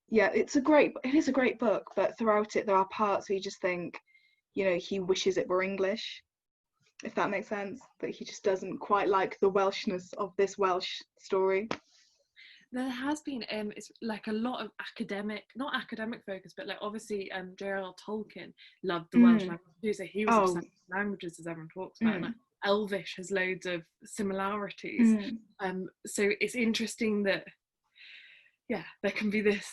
yeah, it is a great book, but throughout it there are parts where you just think, you know, he wishes it were English, if that makes sense, that he just doesn't quite like the Welshness of this Welsh story. There has been it's like a lot of not academic focus, but like obviously J.R.R. Tolkien loved the Welsh language too, so he was obsessed with languages, as everyone talks about, and like Elvish has loads of similarities. So it's interesting that there can be this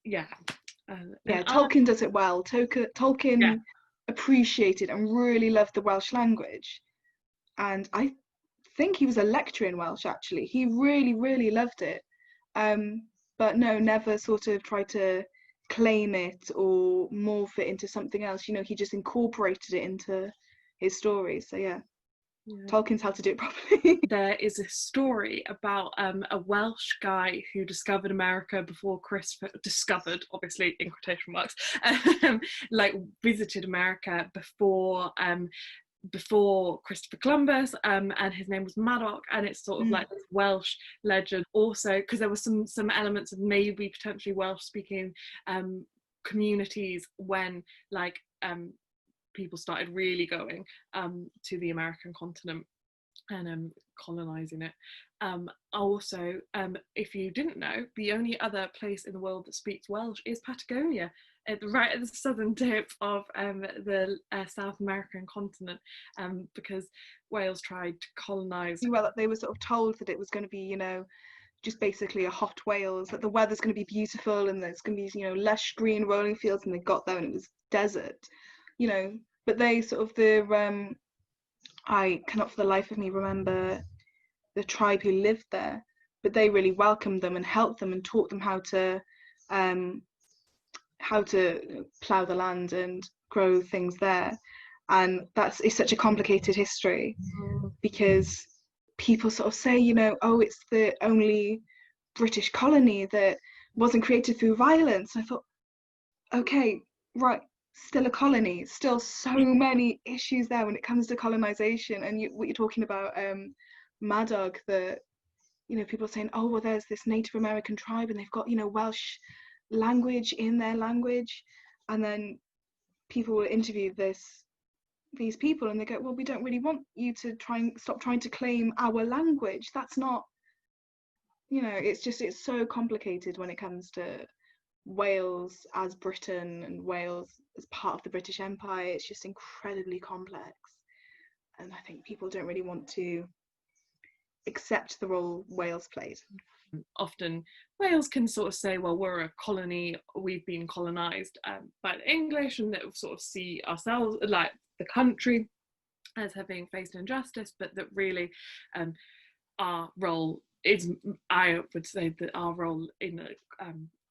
Tolkien does it well. Tolkien appreciated and really loved the Welsh language, and I think he was a lecturer in Welsh actually. He really, really loved it, but no, never sort of tried to claim it or morph it into something else. You know, he just incorporated it into his stories. So yeah. Tolkien's how to do it properly. There is a story about a Welsh guy who discovered America before Christopher, discovered obviously in quotation marks, like visited America before Christopher Columbus, and his name was Madoc, and it's sort of like this Welsh legend also, because there was some elements of maybe potentially Welsh speaking communities when like people started really going to the American continent and colonizing it. Also, if you didn't know, the only other place in the world that speaks Welsh is Patagonia, right at the southern tip of the South American continent, because Wales tried to colonize. Well, they were sort of told that it was going to be, you know, just basically a hot Wales, that the weather's going to be beautiful and there's going to be, you know, lush green rolling fields, and they got there and it was desert, you know. But they sort of I cannot for the life of me remember the tribe who lived there, but they really welcomed them and helped them and taught them how to plough the land and grow things there. And it's such a complicated history, because people sort of say, you know, oh, it's the only British colony that wasn't created through violence. I thought, okay, right, still a colony, still so many issues there when it comes to colonization. And what you're talking about, Madog, that, you know, people are saying, oh, well, there's this Native American tribe and they've got, you know, Welsh language in their language, and then people will interview these people and they go, well, we don't really want you to stop trying to claim our language. That's not, you know, it's so complicated when it comes to Wales as Britain and Wales as part of the British Empire. It's just incredibly complex, and I think people don't really want to accept the role Wales played. Often Wales can sort of say, well, we're a colony, we've been colonised by the English, and that we sort of see ourselves, like the country, as having faced injustice, but that really our role is, I would say that our role in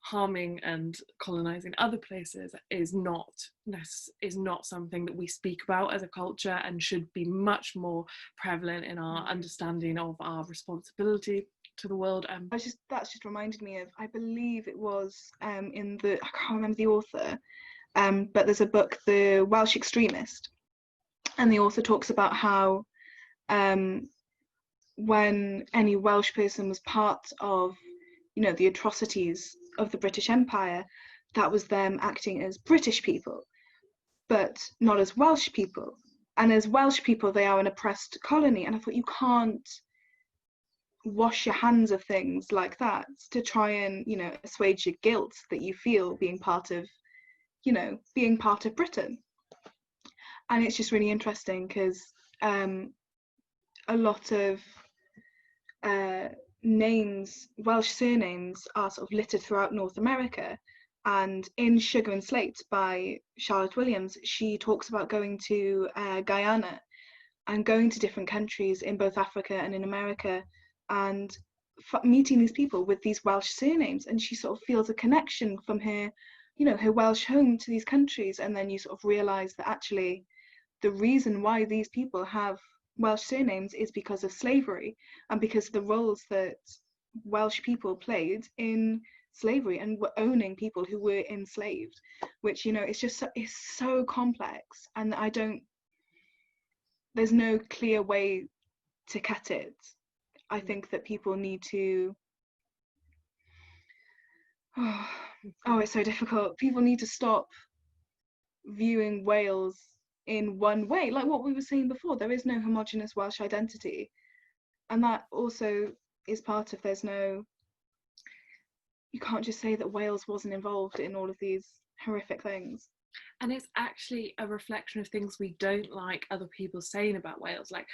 harming and colonising other places is not something that we speak about as a culture, and should be much more prevalent in our understanding of our responsibility to the world. That's just reminded me of, I believe it was I can't remember the author, but there's a book, The Welsh Extremist, and the author talks about how when any Welsh person was part of, you know, the atrocities of the British Empire, that was them acting as British people, but not as Welsh people. And as Welsh people, they are an oppressed colony. And I thought, you can't wash your hands of things like that to try and, you know, assuage your guilt that you feel being part of, you know, being part of Britain. And it's just really interesting because a lot of names, Welsh surnames, are sort of littered throughout North America. And in Sugar and Slate by Charlotte Williams, she talks about going to Guyana and going to different countries in both Africa and in America and meeting these people with these Welsh surnames. And she sort of feels a connection from her, you know, her Welsh home to these countries. And then you sort of realise that actually the reason why these people have Welsh surnames is because of slavery and because of the roles that Welsh people played in slavery and were owning people who were enslaved, which, you know, it's just it's so complex, and there's no clear way to cut it. I think that people need to it's so difficult. People need to stop viewing Wales in one way, like what we were saying before. There is no homogenous Welsh identity, and that also is part of you can't just say that Wales wasn't involved in all of these horrific things. And it's actually a reflection of things we don't like other people saying about Wales. Like,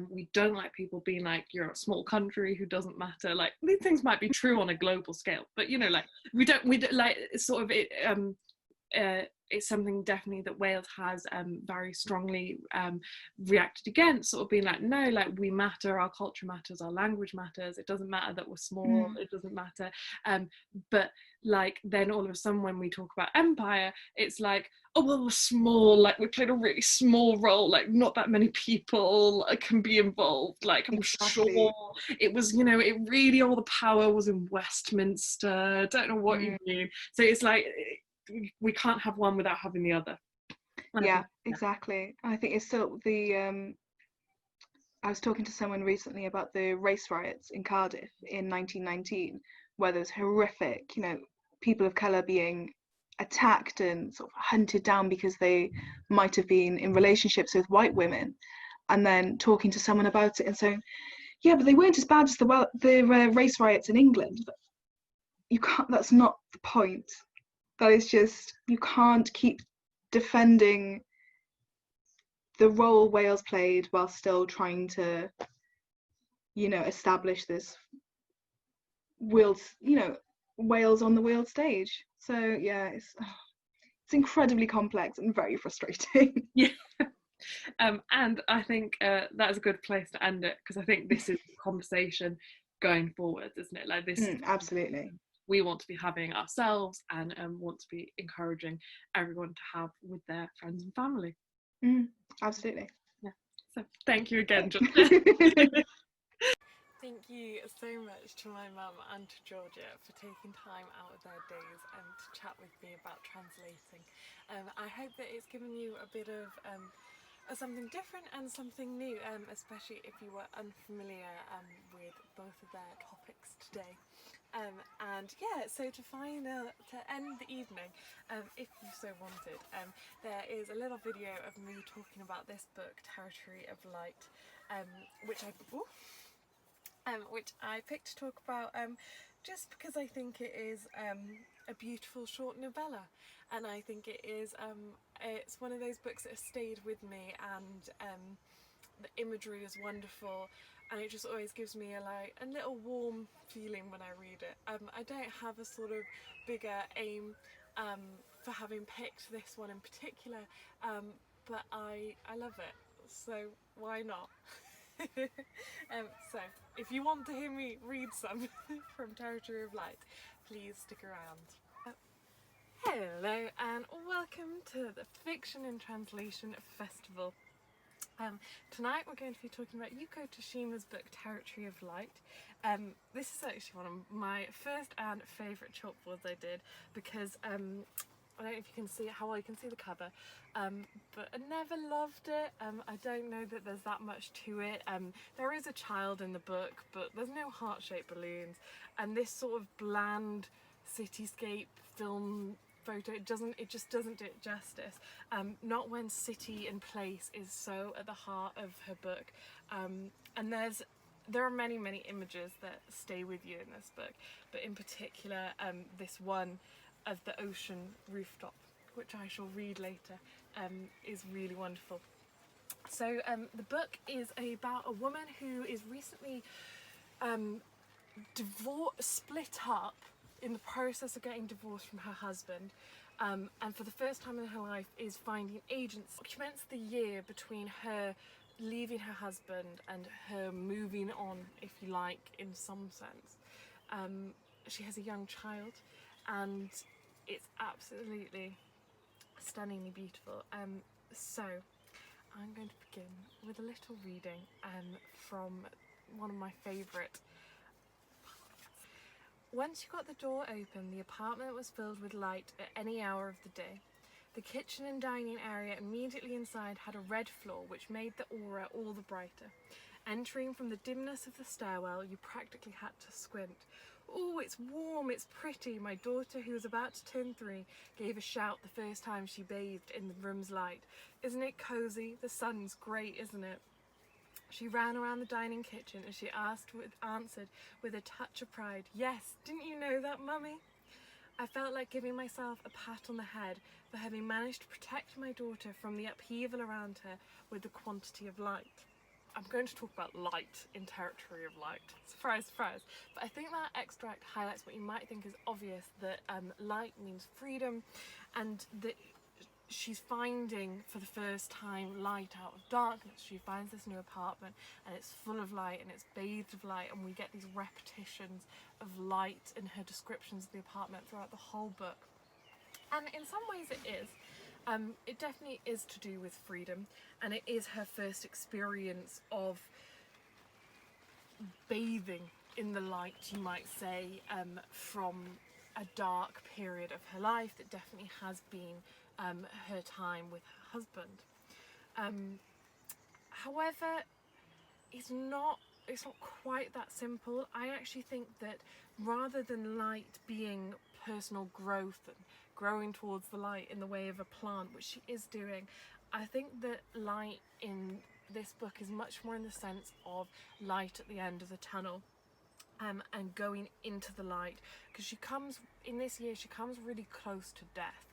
we don't like people being like, you're a small country who doesn't matter. Like, these things might be true on a global scale, but, you know, like, we don't like, it's sort of it's something definitely that Wales has very strongly reacted against, sort of being like, no, like, we matter, our culture matters, our language matters, it doesn't matter that we're small, it doesn't matter. But like, then all of a sudden when we talk about empire, it's like, oh well, we're small, like, we played a really small role, like, not that many people can be involved, like, I'm sure it was, you know, it really, all the power was in Westminster, don't know what you mean. So it's like, we can't have one without having the other. Exactly. I think it's still I was talking to someone recently about the race riots in Cardiff in 1919, where there's horrific, you know, people of colour being attacked and sort of hunted down because they might have been in relationships with white women, and then talking to someone about it and saying, yeah, but they weren't as bad as the race riots in England. You can't, that's not the point. That is just, you can't keep defending the role Wales played while still trying to, you know, establish this world, you know, Wales on the world stage. So yeah, it's incredibly complex and very frustrating. Yeah. And I think that's a good place to end it, because I think this is the conversation going forward, isn't it? Like, this absolutely. We want to be having ourselves, and want to be encouraging everyone to have with their friends and family. Absolutely. Yeah. So thank you again, John. Thank you so much to my mum and to Georgia for taking time out of their days to chat with me about translating. I hope that it's given you a bit of something different and something new, especially if you were unfamiliar with both of their topics today. And yeah, so to end the evening, if you so wanted, there is a little video of me talking about this book, Territory of Light, which I picked to talk about just because I think it is a beautiful short novella, and I think it is it's one of those books that has stayed with me, and the imagery is wonderful, and it just always gives me a little warm feeling when I read it. I don't have a sort of bigger aim for having picked this one in particular, but I love it, so why not? So if you want to hear me read some from Territory of Light, please stick around. Hello and welcome to the Fiction in Translation Festival. Tonight we're going to be talking about Yuko Tashima's book Territory of Light. This is actually one of my first and favourite chalkboards I did, because I don't know if you can see how well you can see the cover, but I never loved it. I don't know that there's that much to it. There is a child in the book, but there's no heart-shaped balloons, and this sort of bland cityscape film photo, it just doesn't do it justice. Not when city and place is so at the heart of her book. And there are many images that stay with you in this book, but in particular this one of the ocean rooftop, which I shall read later, is really wonderful. So the book is about a woman who is recently split up, in the process of getting divorced from her husband, and for the first time in her life is finding agents. It documents the year between her leaving her husband and her moving on, if you like, in some sense. She has a young child, and it's absolutely stunningly beautiful. So I'm going to begin with a little reading from one of my favourite. Once you got the door open, the apartment was filled with light at any hour of the day. The kitchen and dining area immediately inside had a red floor, which made the aura all the brighter. Entering from the dimness of the stairwell, you practically had to squint. "Oh, it's warm, it's pretty," my daughter, who was about to turn 3, gave a shout the first time she bathed in the room's light. "Isn't it cosy? The sun's great, isn't it?" She ran around the dining kitchen as she answered with a touch of pride, "Yes, didn't you know that, Mummy?" I felt like giving myself a pat on the head for having managed to protect my daughter from the upheaval around her with the quantity of light. I'm going to talk about light in territory of light. Surprise, surprise. But I think that extract highlights what you might think is obvious, that light means freedom, and that she's finding for the first time light out of darkness. She finds this new apartment and it's full of light and it's bathed with light, and we get these repetitions of light in her descriptions of the apartment throughout the whole book. And in some ways it is. It definitely is to do with freedom, and it is her first experience of bathing in the light, you might say, from a dark period of her life that definitely has been her time with her husband. However, it's not quite that simple. I actually think that rather than light being personal growth and growing towards the light in the way of a plant, which she is doing, I think that light in this book is much more in the sense of light at the end of the tunnel, and going into the light, because she comes really close to death.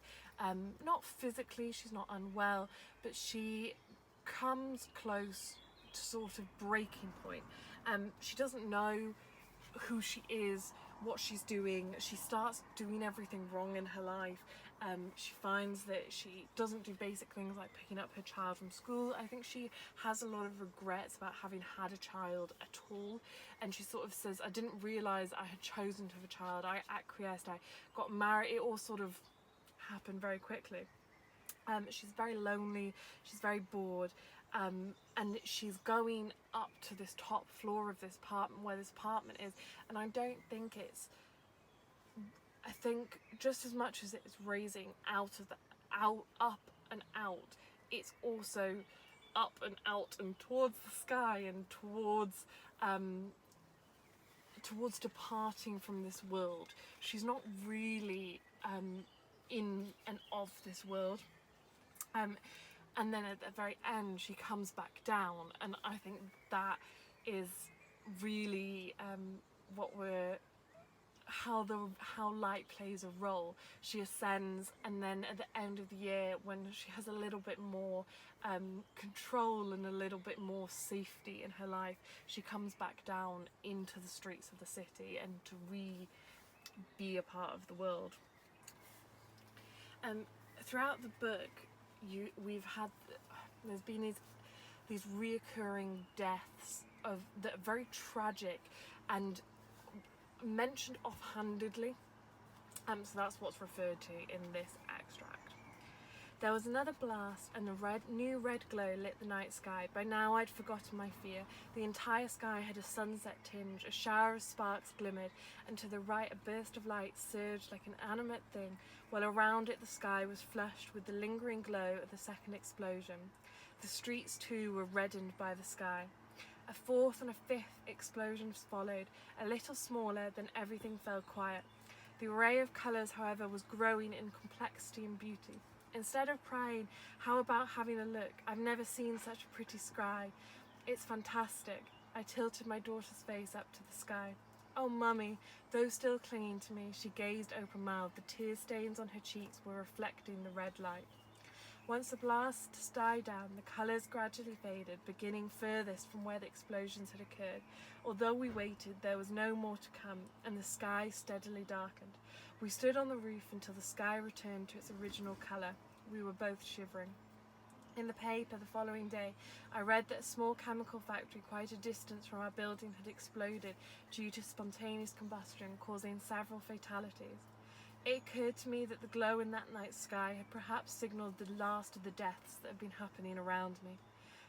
Not physically, she's not unwell, but she comes close to sort of breaking point. She doesn't know who she is, what she's doing. She starts doing everything wrong in her life. She finds that she doesn't do basic things like picking up her child from school. I think she has a lot of regrets about having had a child at all, and she sort of says, "I didn't realise I had chosen to have a child. I acquiesced, I got married, it all sort of happened very quickly." She's very lonely, she's very bored, and she's going up to this top floor of this apartment, where this apartment is, and I don't think I think just as much as it's raising up and out, it's also up and out and towards the sky and towards departing from this world. She's not really in and of this world. And then at the very end she comes back down, and I think that is really how light plays a role. She ascends, and then at the end of the year, when she has a little bit more control and a little bit more safety in her life, she comes back down into the streets of the city and to be a part of the world. Throughout the book, there's been these reoccurring deaths that are very tragic and mentioned offhandedly, so that's what's referred to in this extract. There was another blast, and the new red glow lit the night sky. By now I'd forgotten my fear. The entire sky had a sunset tinge, a shower of sparks glimmered, and to the right a burst of light surged like an animate thing, while around it the sky was flushed with the lingering glow of the second explosion. The streets too were reddened by the sky. A fourth and a fifth explosions followed, a little smaller, then everything fell quiet. The array of colours, however, was growing in complexity and beauty. Instead of crying, "How about having a look? I've never seen such a pretty sky. It's fantastic," I tilted my daughter's face up to the sky. "Oh, Mummy," though still clinging to me, she gazed open-mouthed. The tear stains on her cheeks were reflecting the red light. Once the blasts died down, the colours gradually faded, beginning furthest from where the explosions had occurred. Although we waited, there was no more to come, and the sky steadily darkened. We stood on the roof until the sky returned to its original colour. We were both shivering. In the paper the following day, I read that a small chemical factory quite a distance from our building had exploded due to spontaneous combustion, causing several fatalities. It occurred to me that the glow in that night sky had perhaps signalled the last of the deaths that had been happening around me.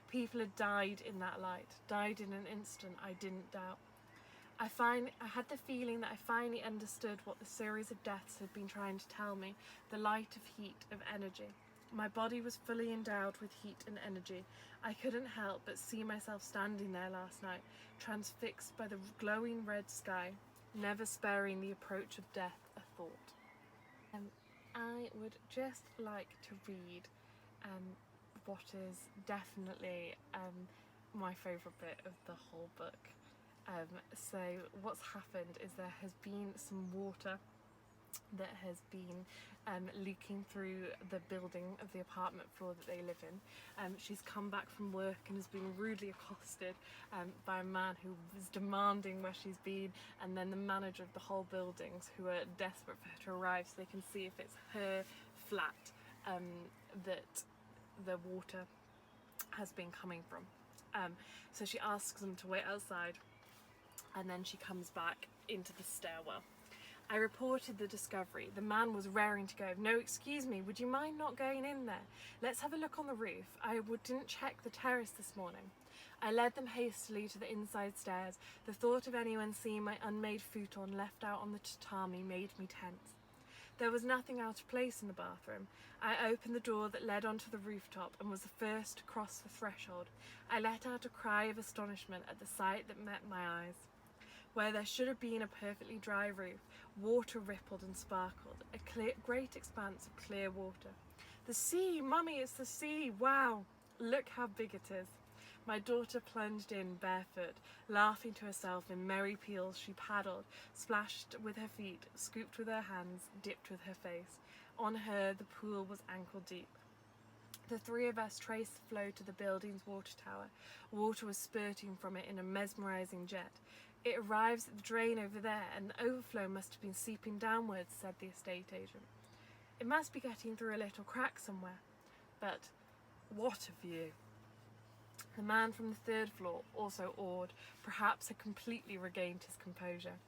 People had died in that light, died in an instant, I didn't doubt. I had the feeling that I finally understood what the series of deaths had been trying to tell me, the light of heat, of energy. My body was fully endowed with heat and energy. I couldn't help but see myself standing there last night, transfixed by the glowing red sky, never sparing the approach of death a thought. I would just like to read what is definitely my favourite bit of the whole book. So what's happened is there has been some water that has been leaking through the building of the apartment floor that they live in. She's come back from work and has been rudely accosted by a man who was demanding where she's been, and then the manager of the whole buildings, who are desperate for her to arrive so they can see if it's her flat that the water has been coming from. So she asks them to wait outside, and then she comes back into the stairwell. I reported the discovery. The man was raring to go. "No, excuse me, would you mind not going in there? Let's have a look on the roof. I didn't check the terrace this morning." I led them hastily to the inside stairs. The thought of anyone seeing my unmade futon left out on the tatami made me tense. There was nothing out of place in the bathroom. I opened the door that led onto the rooftop and was the first to cross the threshold. I let out a cry of astonishment at the sight that met my eyes. Where there should have been a perfectly dry roof, water rippled and sparkled, a great expanse of clear water. "The sea, Mummy, it's the sea, wow! Look how big it is." My daughter plunged in barefoot, laughing to herself in merry peals. She paddled, splashed with her feet, scooped with her hands, dipped with her face. On her, the pool was ankle deep. The three of us traced the flow to the building's water tower. Water was spurting from it in a mesmerising jet. "It arrives at the drain over there, and the overflow must have been seeping downwards," said the estate agent. "It must be getting through a little crack somewhere." But what a view! The man from the third floor, also awed, perhaps had completely regained his composure.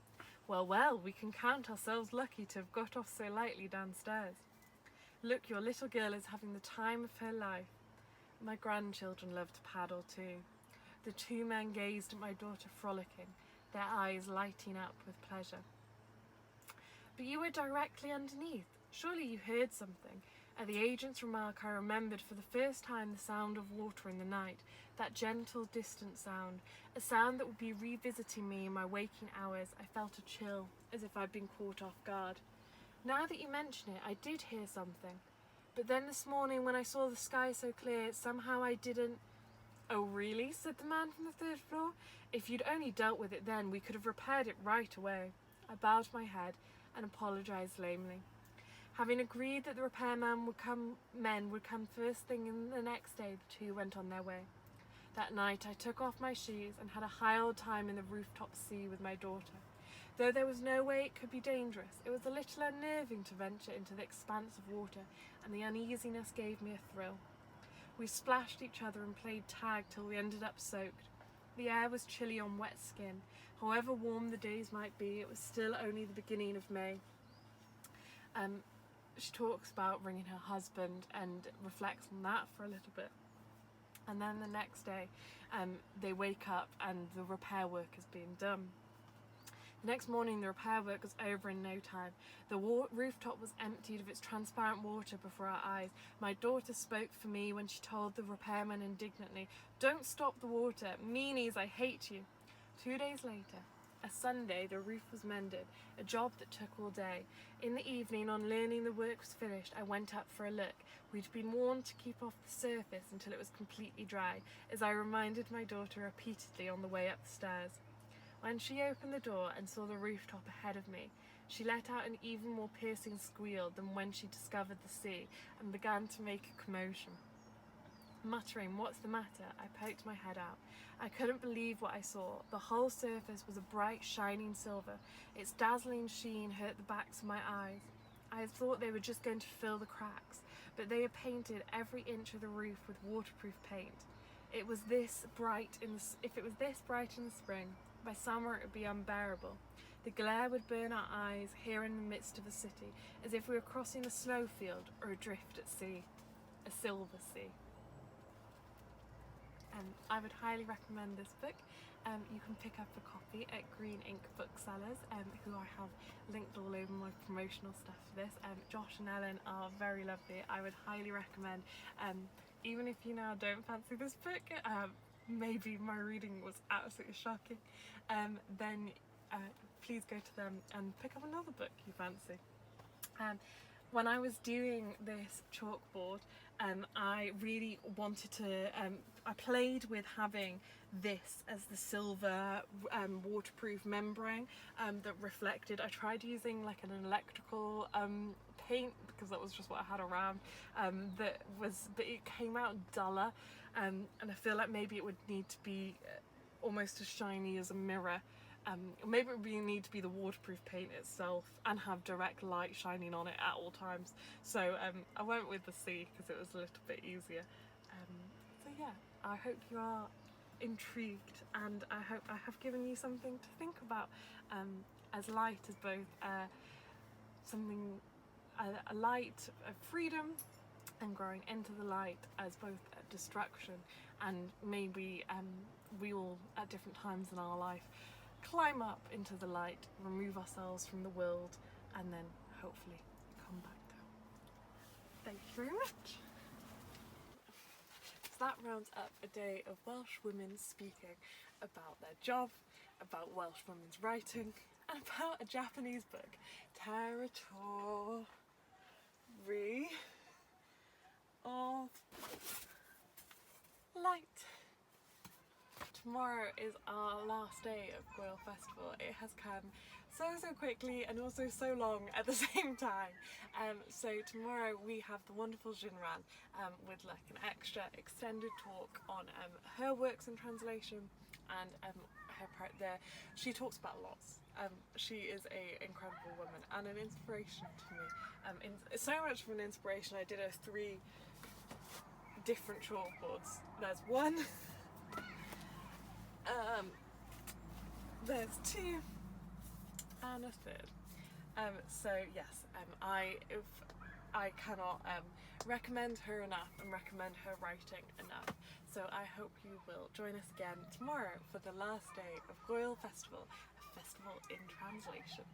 Well, well, we can count ourselves lucky to have got off so lightly downstairs. "Look, your little girl is having the time of her life." My grandchildren loved to paddle too. The two men gazed at my daughter frolicking, their eyes lighting up with pleasure. "But you were directly underneath. Surely you heard something." At the agent's remark, I remembered for the first time the sound of water in the night, that gentle, distant sound, a sound that would be revisiting me in my waking hours. I felt a chill, as if I'd been caught off guard. "Now that you mention it, I did hear something. But then this morning, when I saw the sky so clear, somehow I didn't—" "Oh, really?" said the man from the third floor. "If you'd only dealt with it then, we could have repaired it right away." I bowed my head and apologised lamely. Having agreed that the repairmen would come first thing in the next day, the two went on their way. That night I took off my shoes and had a high old time in the rooftop sea with my daughter. Though there was no way it could be dangerous, it was a little unnerving to venture into the expanse of water, and the uneasiness gave me a thrill. We splashed each other and played tag till we ended up soaked. The air was chilly on wet skin. However warm the days might be, it was still only the beginning of May. She talks about ringing her husband and reflects on that for a little bit. And then the next day, they wake up and the repair work is being done. The next morning, the repair work was over in no time. The rooftop was emptied of its transparent water before our eyes. My daughter spoke for me when she told the repairman indignantly, "Don't stop the water. Meanies, I hate you." 2 days later, A Sunday, the roof was mended, a job that took all day. In the evening, on learning the work was finished, I went up for a look. We'd been warned to keep off the surface until it was completely dry, as I reminded my daughter repeatedly on the way up the stairs. When she opened the door and saw the rooftop ahead of me, she let out an even more piercing squeal than when she discovered the sea and began to make a commotion. Muttering, "What's the matter?" I poked my head out. I couldn't believe what I saw. The whole surface was a bright, shining silver. Its dazzling sheen hurt the backs of my eyes. I had thought they were just going to fill the cracks, but they had painted every inch of the roof with waterproof paint. It was this bright if it was this bright in the spring, by summer it would be unbearable. The glare would burn our eyes here in the midst of a city, as if we were crossing a snowfield or adrift at sea, a silver sea. I would highly recommend this book. You can pick up a copy at Green Ink Booksellers, who I have linked all over my promotional stuff for this. Josh and Ellen are very lovely. I would highly recommend, even if you now don't fancy this book, maybe my reading was absolutely shocking, then please go to them and pick up another book you fancy. When I was doing this chalkboard, I really wanted to, I played with having this as the silver waterproof membrane that reflected. I tried using like an electrical paint because that was just what I had around, but it came out duller, and I feel like maybe it would need to be almost as shiny as a mirror. Maybe it would need to be the waterproof paint itself and have direct light shining on it at all times. So I went with the sea because it was a little bit easier. So yeah, I hope you are intrigued, and I hope I have given you something to think about, as light as both a light of freedom and growing into the light as both a destruction, and maybe we all at different times in our life climb up into the light, remove ourselves from the world, and then hopefully come back down. Thank you very much. So that rounds up a day of Welsh women speaking about their job, about Welsh women's writing, and about a Japanese book, Territory of Light. Tomorrow is our last day of Gŵyl Festival. It has come so quickly and also so long at the same time. So tomorrow we have the wonderful Jinran with like an extra extended talk on her works in translation, and she talks about lots. She is an incredible woman and an inspiration to me. So much of an inspiration, I did her 3 different chalkboards. There's one. There's 2 and a 3rd. So yes, I cannot recommend her enough and recommend her writing enough. So I hope you will join us again tomorrow for the last day of Gŵyl Festival, a festival in translation.